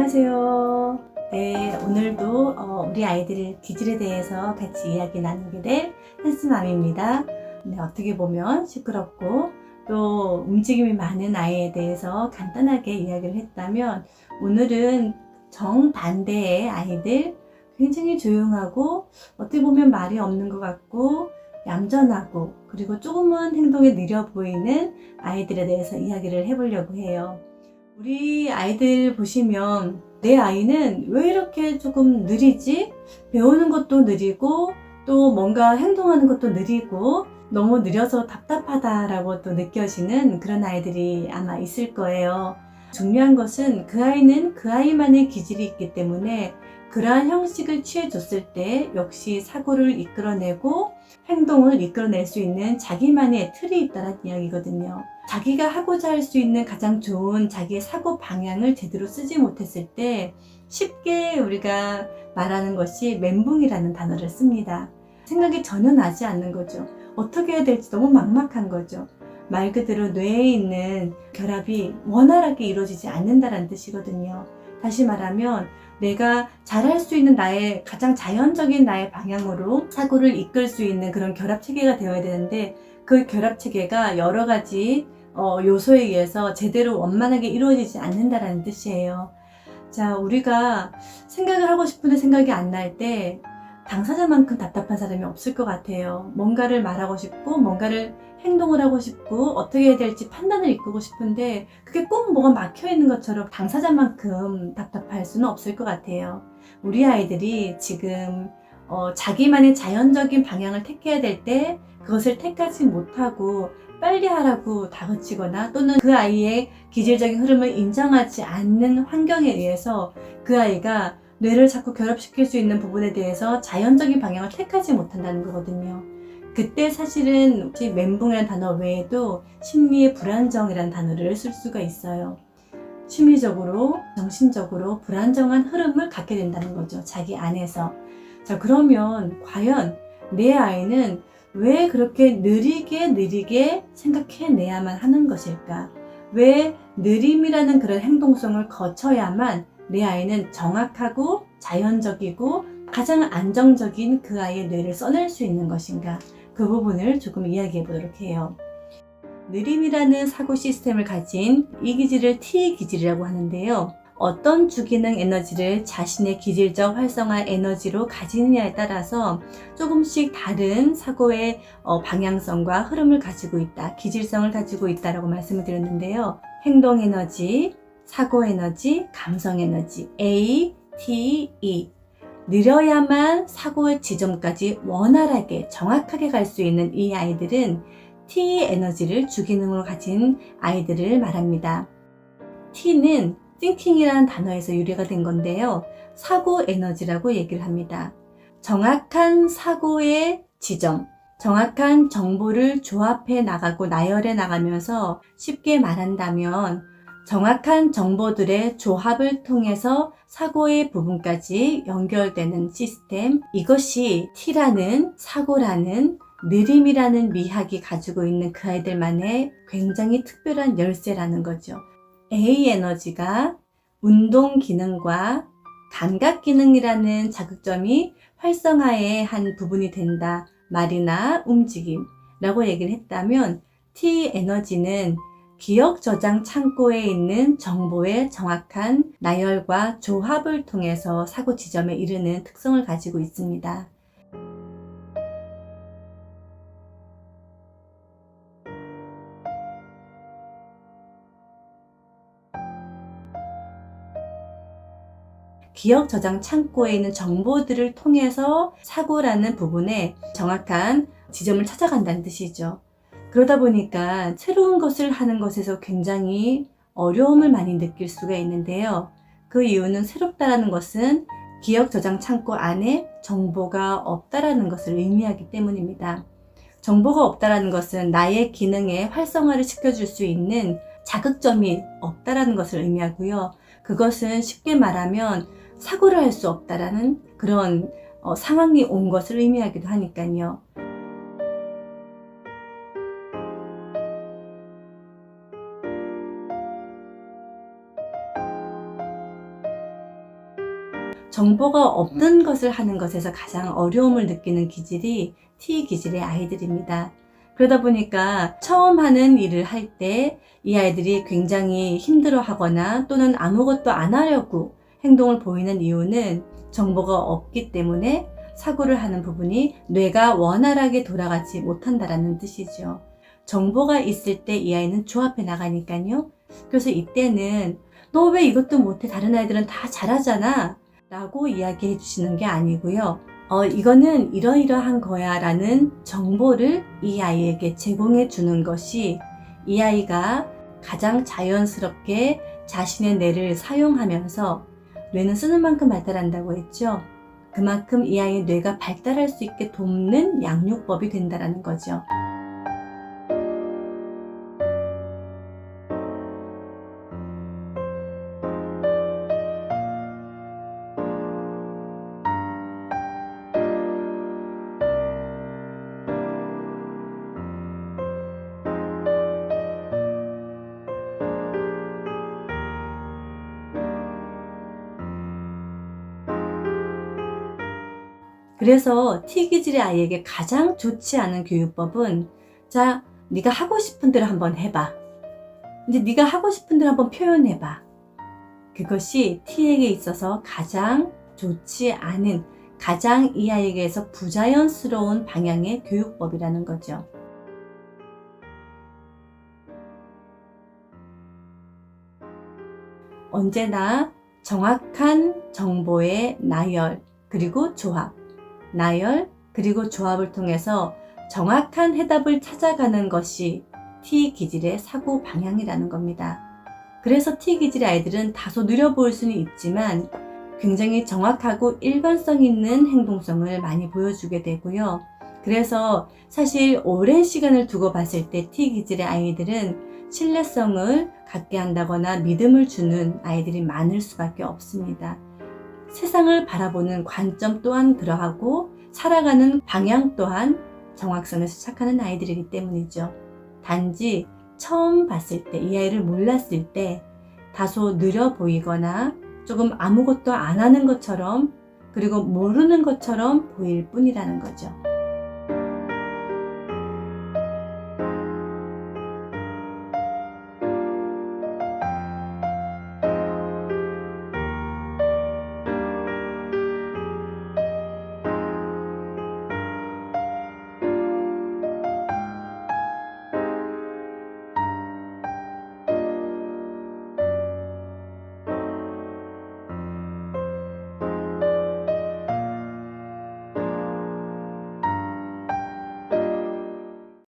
안녕하세요. 네, 오늘도 우리 아이들 기질에 대해서 같이 이야기 나누게 될 한스맘입니다. 네, 어떻게 보면 시끄럽고 또 움직임이 많은 아이에 대해서 간단하게 이야기를 했다면, 오늘은 정반대의 아이들, 굉장히 조용하고 어떻게 보면 말이 없는 것 같고 얌전하고 그리고 조금은 행동이 느려 보이는 아이들에 대해서 이야기를 해보려고 해요. 우리 아이들 보시면 내 아이는 왜 이렇게 조금 느리지? 배우는 것도 느리고 또 뭔가 행동하는 것도 느리고 너무 느려서 답답하다라고 또 느껴지는 그런 아이들이 아마 있을 거예요. 중요한 것은 그 아이는 그 아이만의 기질이 있기 때문에 그러한 형식을 취해줬을 때 역시 사고를 이끌어내고 행동을 이끌어낼 수 있는 자기만의 틀이 있다는 이야기거든요. 자기가 하고자 할 수 있는 가장 좋은 자기의 사고 방향을 제대로 쓰지 못했을 때 쉽게 우리가 말하는 것이 멘붕이라는 단어를 씁니다. 생각이 전혀 나지 않는 거죠. 어떻게 해야 될지 너무 막막한 거죠. 말 그대로 뇌에 있는 결합이 원활하게 이루어지지 않는다는 뜻이거든요. 다시 말하면 내가 잘할 수 있는 나의 가장 자연적인 나의 방향으로 사고를 이끌 수 있는 그런 결합체계가 되어야 되는데, 그 결합체계가 여러 가지 요소에 의해서 제대로 원만하게 이루어지지 않는다는 뜻이에요. 자, 우리가 생각을 하고 싶은데 생각이 안 날 때 당사자만큼 답답한 사람이 없을 것 같아요. 뭔가를 말하고 싶고 뭔가를 행동을 하고 싶고 어떻게 해야 될지 판단을 이끌고 싶은데 그게 꼭 뭐가 막혀 있는 것처럼 당사자만큼 답답할 수는 없을 것 같아요. 우리 아이들이 지금 자기만의 자연적인 방향을 택해야 될 때 그것을 택하지 못하고 빨리 하라고 다그치거나 또는 그 아이의 기질적인 흐름을 인정하지 않는 환경에 의해서 그 아이가 뇌를 자꾸 결합시킬 수 있는 부분에 대해서 자연적인 방향을 택하지 못한다는 거거든요. 그때 사실은 멘붕이라는 단어 외에도 심리의 불안정이라는 단어를 쓸 수가 있어요. 심리적으로, 정신적으로 불안정한 흐름을 갖게 된다는 거죠. 자기 안에서. 자, 그러면 과연 내 아이는 왜 그렇게 느리게 생각해내야만 하는 것일까? 왜 느림이라는 그런 행동성을 거쳐야만 내 아이는 정확하고 자연적이고 가장 안정적인 그 아이의 뇌를 써낼 수 있는 것인가? 그 부분을 조금 이야기해 보도록 해요. 느림이라는 사고 시스템을 가진 이 기질을 T 기질이라고 하는데요. 어떤 주기능 에너지를 자신의 기질적 활성화 에너지로 가지느냐에 따라서 조금씩 다른 사고의 방향성과 흐름을 가지고 있다, 기질성을 가지고 있다라고 말씀을 드렸는데요. 행동 에너지, 사고 에너지, 감성 에너지, A, T, E. 느려야만 사고의 지점까지 원활하게 정확하게 갈 수 있는 이 아이들은 T 에너지를 주기능으로 가진 아이들을 말합니다. T는 thinking이라는 단어에서 유래가 된 건데요. 사고 에너지라고 얘기를 합니다. 정확한 사고의 지점, 정확한 정보를 조합해 나가고 나열해 나가면서, 쉽게 말한다면 정확한 정보들의 조합을 통해서 사고의 부분까지 연결되는 시스템, 이것이 T라는 사고라는 느림이라는 미학이 가지고 있는 그 아이들만의 굉장히 특별한 열쇠라는 거죠. A 에너지가 운동 기능과 감각 기능이라는 자극점이 활성화의 한 부분이 된다, 말이나 움직임이라고 얘기를 했다면, T 에너지는 기억 저장 창고에 있는 정보의 정확한 나열과 조합을 통해서 사고 지점에 이르는 특성을 가지고 있습니다. 기억 저장 창고에 있는 정보들을 통해서 사고라는 부분에 정확한 지점을 찾아간다는 뜻이죠. 그러다 보니까 새로운 것을 하는 것에서 굉장히 어려움을 많이 느낄 수가 있는데요. 그 이유는 새롭다라는 것은 기억 저장 창고 안에 정보가 없다라는 것을 의미하기 때문입니다. 정보가 없다라는 것은 나의 기능에 활성화를 시켜줄 수 있는 자극점이 없다라는 것을 의미하고요. 그것은 쉽게 말하면 사고를 할 수 없다라는 그런 상황이 온 것을 의미하기도 하니까요. 정보가 없는 것을 하는 것에서 가장 어려움을 느끼는 기질이 T 기질의 아이들입니다. 그러다 보니까 처음 하는 일을 할 때 이 아이들이 굉장히 힘들어하거나 또는 아무것도 안 하려고 행동을 보이는 이유는 정보가 없기 때문에 사고를 하는 부분이 뇌가 원활하게 돌아가지 못한다는 뜻이죠. 정보가 있을 때 이 아이는 조합해 나가니까요. 그래서 이때는 너 왜 이것도 못해? 다른 아이들은 다 잘하잖아 라고 이야기해 주시는 게 아니고요. 이거는 이러이러한 거야 라는 정보를 이 아이에게 제공해 주는 것이 이 아이가 가장 자연스럽게 자신의 뇌를 사용하면서 뇌는 쓰는 만큼 발달한다고 했죠. 그만큼 이 아이의 뇌가 발달할 수 있게 돕는 양육법이 된다는 거죠. 그래서 T 기질의 아이에게 가장 좋지 않은 교육법은 자, 네가 하고 싶은 대로 한번 해봐. 이제 네가 하고 싶은 대로 한번 표현해봐. 그것이 T에게 있어서 가장 좋지 않은, 가장 이 아이에게서 부자연스러운 방향의 교육법이라는 거죠. 언제나 정확한 정보의 나열 그리고 조합, 나열 그리고 조합을 통해서 정확한 해답을 찾아가는 것이 T 기질의 사고 방향이라는 겁니다. 그래서 T 기질의 아이들은 다소 느려 보일 수는 있지만 굉장히 정확하고 일관성 있는 행동성을 많이 보여주게 되고요. 그래서 사실 오랜 시간을 두고 봤을 때 T 기질의 아이들은 신뢰성을 갖게 한다거나 믿음을 주는 아이들이 많을 수밖에 없습니다. 세상을 바라보는 관점 또한 그러하고 살아가는 방향 또한 정확성에서 시작하는 아이들이기 때문이죠. 단지 처음 봤을 때, 이 아이를 몰랐을 때 다소 느려 보이거나 조금 아무것도 안 하는 것처럼 그리고 모르는 것처럼 보일 뿐이라는 거죠.